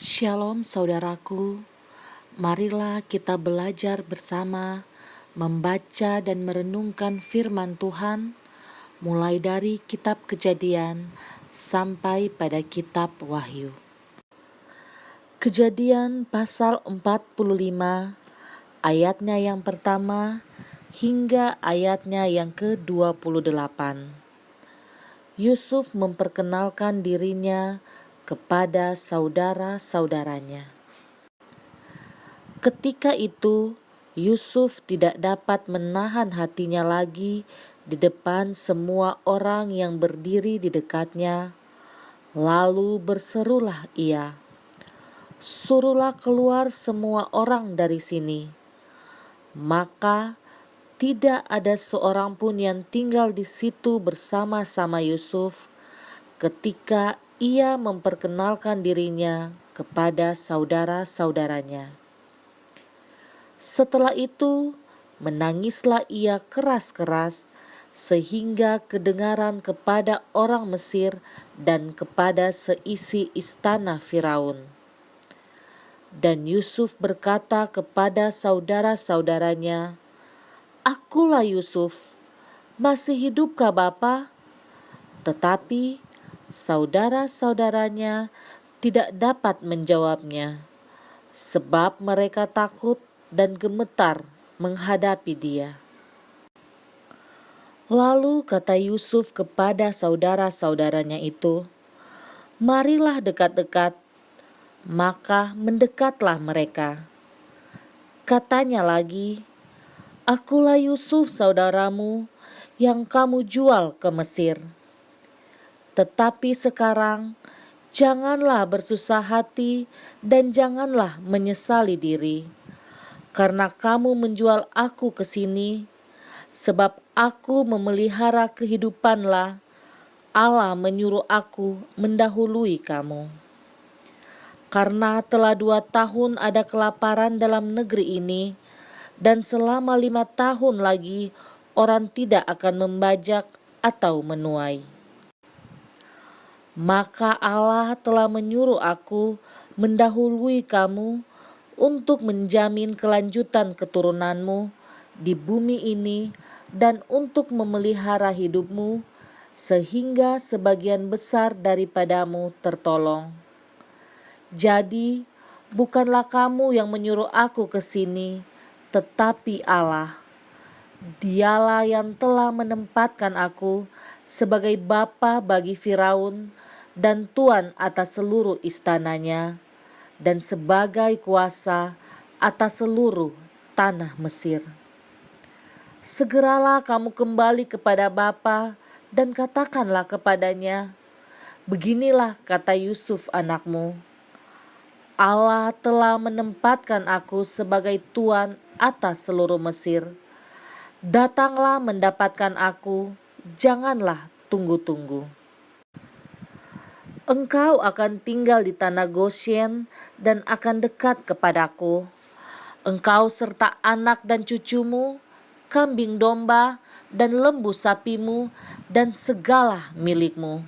Shalom saudaraku, marilah kita belajar bersama membaca dan merenungkan firman Tuhan mulai dari kitab Kejadian sampai pada kitab Wahyu. Kejadian pasal 45 ayatnya yang pertama hingga ayatnya yang ke-28. Yusuf memperkenalkan dirinya kepada saudara-saudaranya. Ketika itu, Yusuf tidak dapat menahan hatinya lagi di depan semua orang yang berdiri di dekatnya. Lalu berserulah ia, "Suruhlah keluar semua orang dari sini." Maka tidak ada seorang pun yang tinggal di situ bersama-sama Yusuf ketika ia memperkenalkan dirinya kepada saudara-saudaranya. Setelah itu, menangislah ia keras-keras sehingga kedengaran kepada orang Mesir dan kepada seisi istana Firaun. Dan Yusuf berkata kepada saudara-saudaranya, "Akulah Yusuf, masih hidupkah Bapa?" Tetapi saudara-saudaranya tidak dapat menjawabnya, sebab mereka takut dan gemetar menghadapi dia. Lalu kata Yusuf kepada saudara-saudaranya itu, "Marilah dekat-dekat." Maka mendekatlah mereka. Katanya lagi, "Akulah Yusuf saudaramu yang kamu jual ke Mesir. Tetapi sekarang janganlah bersusah hati dan janganlah menyesali diri, karena kamu menjual aku ke sini, sebab aku memelihara kehidupanlah. Allah menyuruh aku mendahului kamu. Karena telah 2 tahun ada kelaparan dalam negeri ini, dan selama 5 tahun lagi orang tidak akan membajak atau menuai. Maka Allah telah menyuruh aku mendahului kamu untuk menjamin kelanjutan keturunanmu di bumi ini dan untuk memelihara hidupmu, sehingga sebagian besar daripadamu tertolong. Jadi, bukanlah kamu yang menyuruh aku ke sini, tetapi Allah. Dialah yang telah menempatkan aku sebagai bapa bagi Firaun dan tuan atas seluruh istananya, dan sebagai kuasa atas seluruh tanah Mesir. Segeralah kamu kembali kepada bapa dan katakanlah kepadanya, 'Beginilah kata Yusuf anakmu, Allah telah menempatkan aku sebagai tuan atas seluruh Mesir. Datanglah mendapatkan aku, janganlah tunggu-tunggu. Engkau akan tinggal di tanah Goshen dan akan dekat kepadaku. Engkau serta anak dan cucumu, kambing domba dan lembu sapimu dan segala milikmu.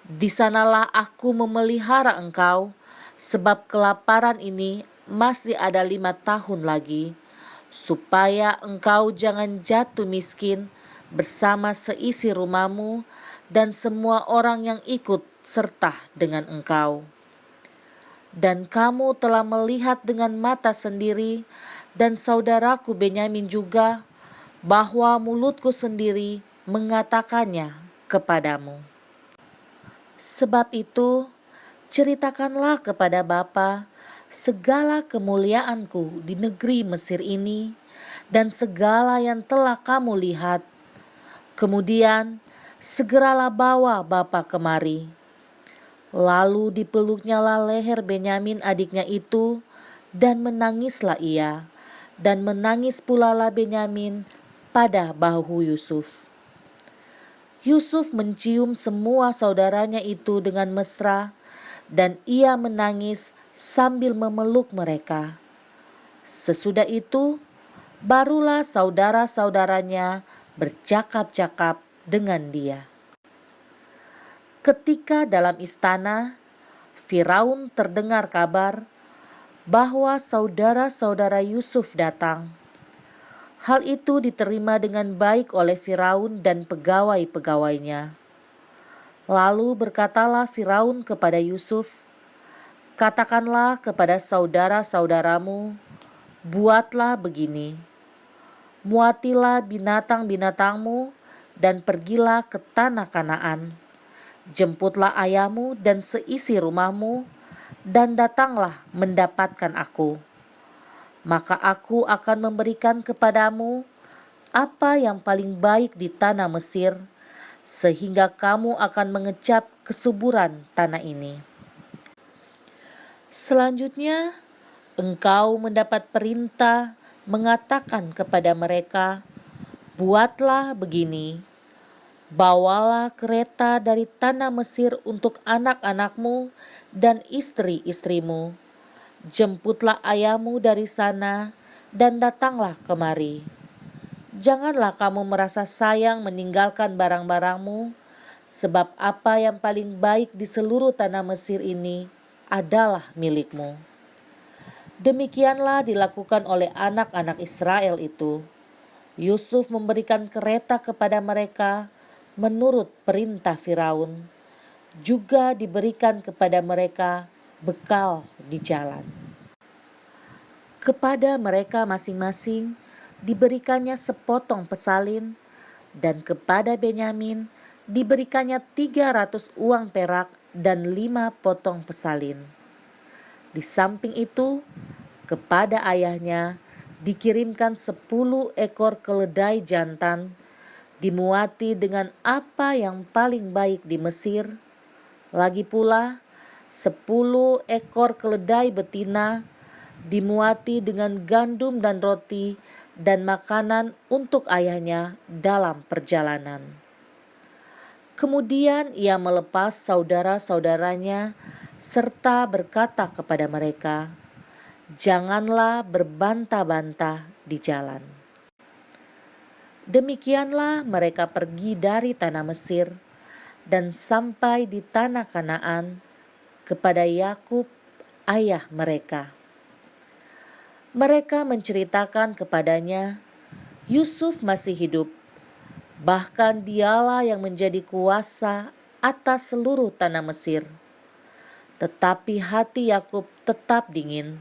Di sanalah aku memelihara engkau, sebab kelaparan ini masih ada 5 tahun lagi, supaya engkau jangan jatuh miskin bersama seisi rumahmu dan semua orang yang ikut serta dengan engkau. Dan kamu telah melihat dengan mata sendiri, dan saudaraku Benyamin juga, bahwa mulutku sendiri mengatakannya kepadamu. Sebab itu, ceritakanlah kepada Bapa segala kemuliaanku di negeri Mesir ini, dan segala yang telah kamu lihat. Kemudian segeralah bawa Bapa kemari." Lalu dipeluknyalah leher Benyamin adiknya itu, dan menangislah ia, dan menangis pula lah Benyamin pada bahu Yusuf. Yusuf mencium semua saudaranya itu dengan mesra, dan ia menangis sambil memeluk mereka. Sesudah itu, barulah saudara-saudaranya bercakap-cakap dengan dia. Ketika dalam istana, Firaun terdengar kabar bahwa saudara-saudara Yusuf datang. Hal itu diterima dengan baik oleh Firaun dan pegawai-pegawainya. Lalu berkatalah Firaun kepada Yusuf, "Katakanlah kepada saudara-saudaramu, buatlah begini. Muatilah binatang-binatangmu dan pergilah ke tanah Kanaan. Jemputlah ayahmu dan seisi rumahmu dan datanglah mendapatkan aku. Maka aku akan memberikan kepadamu apa yang paling baik di tanah Mesir, sehingga kamu akan mengecap kesuburan tanah ini. Selanjutnya, engkau mendapat perintah mengatakan kepada mereka, buatlah begini, bawalah kereta dari tanah Mesir untuk anak-anakmu dan istri-istrimu. Jemputlah ayahmu dari sana dan datanglah kemari. Janganlah kamu merasa sayang meninggalkan barang-barangmu, sebab apa yang paling baik di seluruh tanah Mesir ini adalah milikmu." Demikianlah dilakukan oleh anak-anak Israel itu. Yusuf memberikan kereta kepada mereka menurut perintah Firaun. Juga diberikan kepada mereka bekal di jalan. Kepada mereka masing-masing diberikannya sepotong pesalin, dan kepada Benyamin diberikannya 300 uang perak dan 5 potong pesalin. Di samping itu, kepada ayahnya dikirimkan 10 ekor keledai jantan, dimuati dengan apa yang paling baik di Mesir. Lagi pula 10 ekor keledai betina, dimuati dengan gandum dan roti dan makanan untuk ayahnya dalam perjalanan. Kemudian ia melepas saudara-saudaranya serta berkata kepada mereka, "Janganlah berbantah-bantah di jalan." Demikianlah mereka pergi dari tanah Mesir dan sampai di tanah Kanaan kepada Yakub ayah mereka. Mereka menceritakan kepadanya, Yusuf masih hidup, bahkan dialah yang menjadi kuasa atas seluruh tanah Mesir. Tetapi hati Yakub tetap dingin,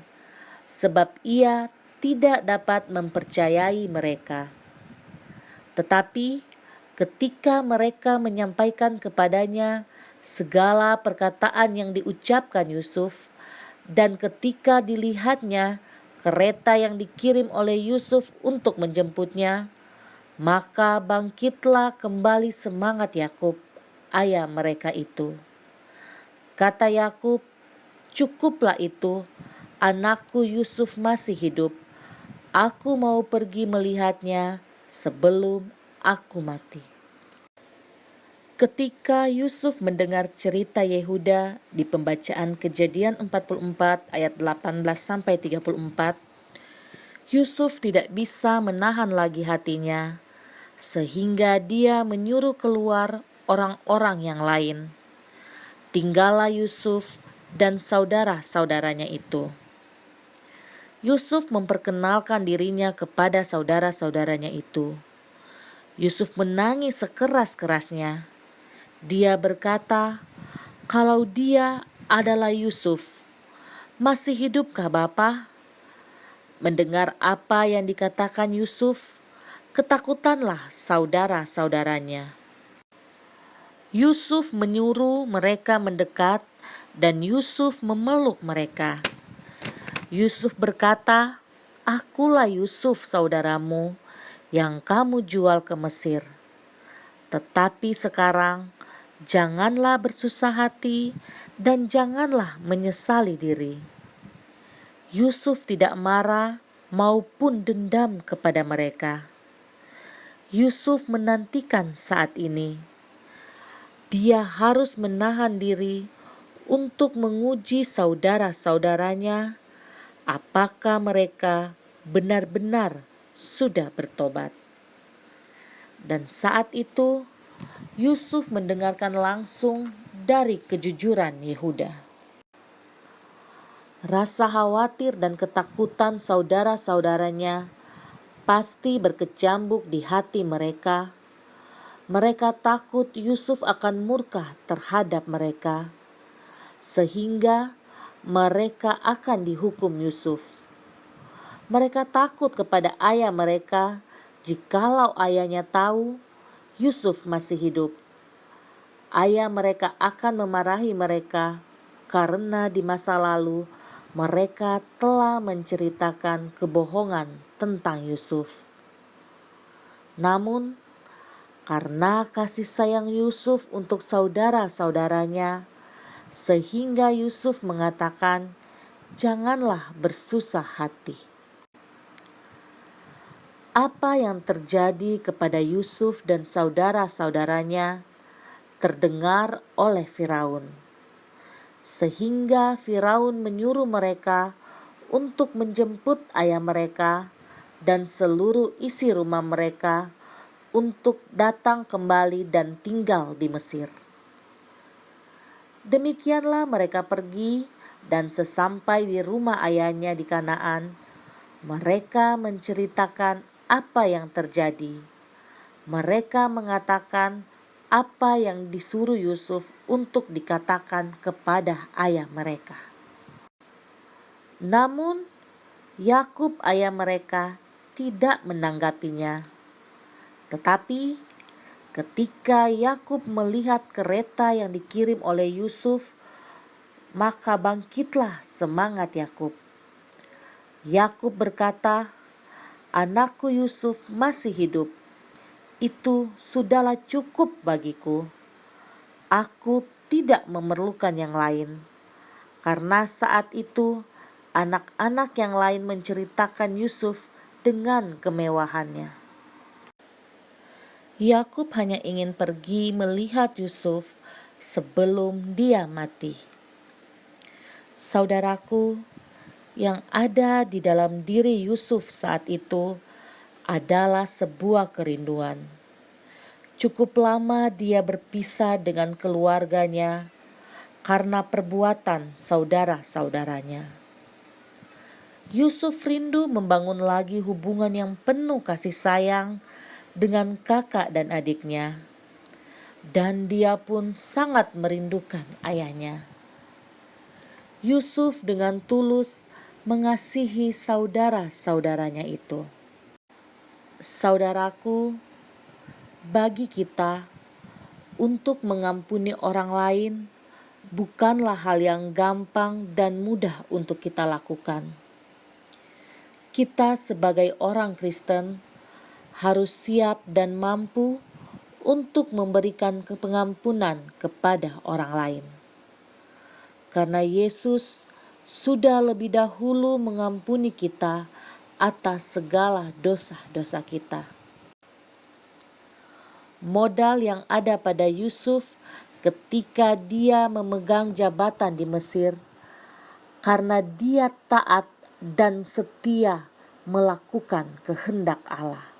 sebab ia tidak dapat mempercayai mereka. Tetapi ketika mereka menyampaikan kepadanya segala perkataan yang diucapkan Yusuf, dan ketika dilihatnya kereta yang dikirim oleh Yusuf untuk menjemputnya, maka bangkitlah kembali semangat Yakub, ayah mereka itu. Kata Yakub, "Cukuplah itu, anakku Yusuf masih hidup. Aku mau pergi melihatnya sebelum aku mati." Ketika Yusuf mendengar cerita Yehuda di pembacaan Kejadian 44 ayat 18-34, Yusuf tidak bisa menahan lagi hatinya, sehingga dia menyuruh keluar orang-orang yang lain. Tinggallah Yusuf dan saudara-saudaranya itu. Yusuf memperkenalkan dirinya kepada saudara-saudaranya itu. Yusuf menangis sekeras-kerasnya. Dia berkata, "Kalau dia adalah Yusuf, masih hidupkah Bapa?" Mendengar apa yang dikatakan Yusuf, ketakutanlah saudara-saudaranya. Yusuf menyuruh mereka mendekat dan Yusuf memeluk mereka. Yusuf berkata, "Akulah Yusuf saudaramu yang kamu jual ke Mesir. Tetapi sekarang janganlah bersusah hati dan janganlah menyesali diri." Yusuf tidak marah maupun dendam kepada mereka. Yusuf menantikan saat ini. Dia harus menahan diri untuk menguji saudara-saudaranya apakah mereka benar-benar sudah bertobat. Dan saat itu Yusuf mendengarkan langsung dari kejujuran Yehuda. Rasa khawatir dan ketakutan saudara-saudaranya pasti berkecambuk di hati mereka. Mereka takut Yusuf akan murka terhadap mereka, sehingga mereka akan dihukum Yusuf. Mereka takut kepada ayah mereka jikalau ayahnya tahu Yusuf masih hidup. Ayah mereka akan memarahi mereka karena di masa lalu mereka telah menceritakan kebohongan tentang Yusuf. Namun, karena kasih sayang Yusuf untuk saudara-saudaranya, sehingga Yusuf mengatakan, "Janganlah bersusah hati." Apa yang terjadi kepada Yusuf dan saudara-saudaranya terdengar oleh Firaun, sehingga Firaun menyuruh mereka untuk menjemput ayah mereka dan seluruh isi rumah mereka untuk datang kembali dan tinggal di Mesir. Demikianlah mereka pergi, dan sesampai di rumah ayahnya di Kanaan, mereka menceritakan apa yang terjadi. Mereka mengatakan apa yang disuruh Yusuf untuk dikatakan kepada ayah mereka. Namun Yakub ayah mereka tidak menanggapinya. Tetapi ketika Yakub melihat kereta yang dikirim oleh Yusuf, maka bangkitlah semangat Yakub. Yakub berkata, "Anakku Yusuf masih hidup. Itu sudahlah cukup bagiku. Aku tidak memerlukan yang lain." Karena saat itu anak-anak yang lain menceritakan Yusuf dengan kemewahannya. Yakub hanya ingin pergi melihat Yusuf sebelum dia mati. Saudaraku, yang ada di dalam diri Yusuf saat itu adalah sebuah kerinduan. Cukup lama dia berpisah dengan keluarganya karena perbuatan saudara-saudaranya. Yusuf rindu membangun lagi hubungan yang penuh kasih sayang dengan kakak dan adiknya, dan dia pun sangat merindukan ayahnya. Yusuf dengan tulus mengasihi saudara-saudaranya itu. Saudaraku, bagi kita untuk mengampuni orang lain bukanlah hal yang gampang dan mudah untuk kita lakukan. Kita sebagai orang Kristen harus siap dan mampu untuk memberikan pengampunan kepada orang lain. Karena Yesus sudah lebih dahulu mengampuni kita atas segala dosa-dosa kita. Modal yang ada pada Yusuf ketika dia memegang jabatan di Mesir, karena dia taat dan setia melakukan kehendak Allah,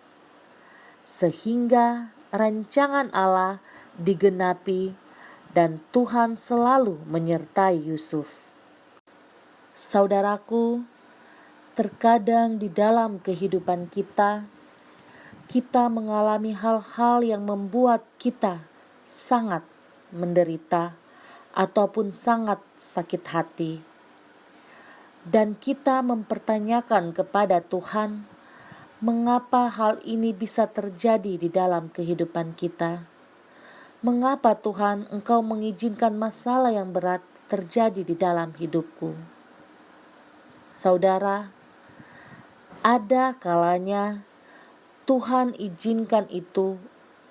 sehingga rancangan Allah digenapi dan Tuhan selalu menyertai Yusuf. Saudaraku, terkadang di dalam kehidupan kita mengalami hal-hal yang membuat kita sangat menderita ataupun sangat sakit hati. Dan kita mempertanyakan kepada Tuhan, mengapa hal ini bisa terjadi di dalam kehidupan kita? Mengapa Tuhan Engkau mengizinkan masalah yang berat terjadi di dalam hidupku? Saudara, ada kalanya Tuhan izinkan itu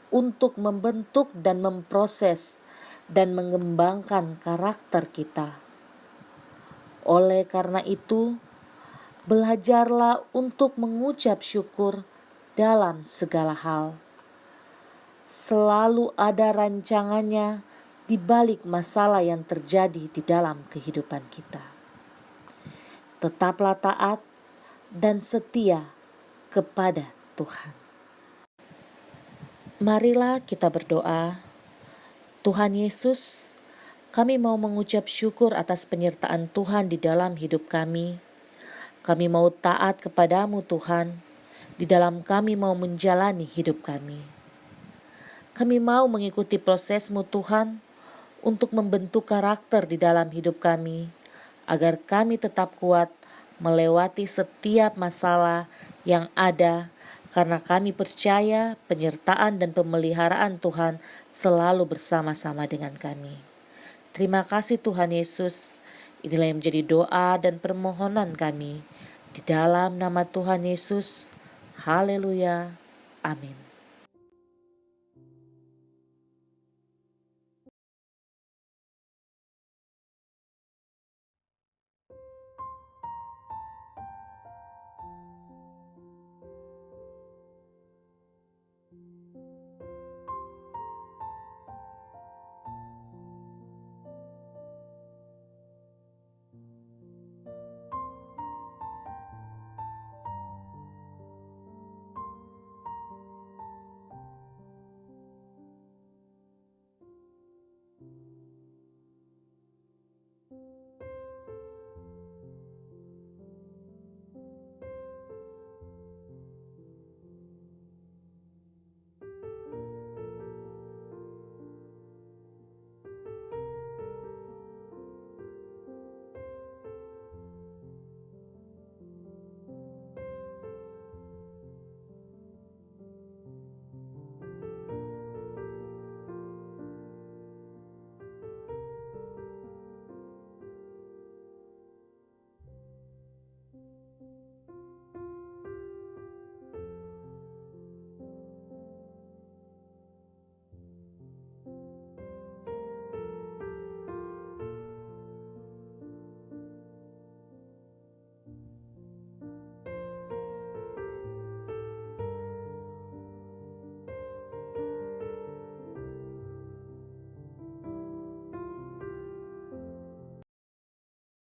untuk membentuk dan memproses dan mengembangkan karakter kita. Oleh karena itu, belajarlah untuk mengucap syukur dalam segala hal. Selalu ada rancangannya di balik masalah yang terjadi di dalam kehidupan kita. Tetaplah taat dan setia kepada Tuhan. Marilah kita berdoa. Tuhan Yesus, Kami mau mengucap syukur atas penyertaan Tuhan di dalam hidup kami. Kami mau taat kepadamu Tuhan, di dalam kami mau menjalani hidup kami. Kami mau mengikuti prosesmu Tuhan, untuk membentuk karakter di dalam hidup kami, agar kami tetap kuat melewati setiap masalah yang ada, karena kami percaya penyertaan dan pemeliharaan Tuhan selalu bersama-sama dengan kami. Terima kasih Tuhan Yesus. Inilah yang menjadi doa dan permohonan kami. Di dalam nama Tuhan Yesus. Haleluya. Amin.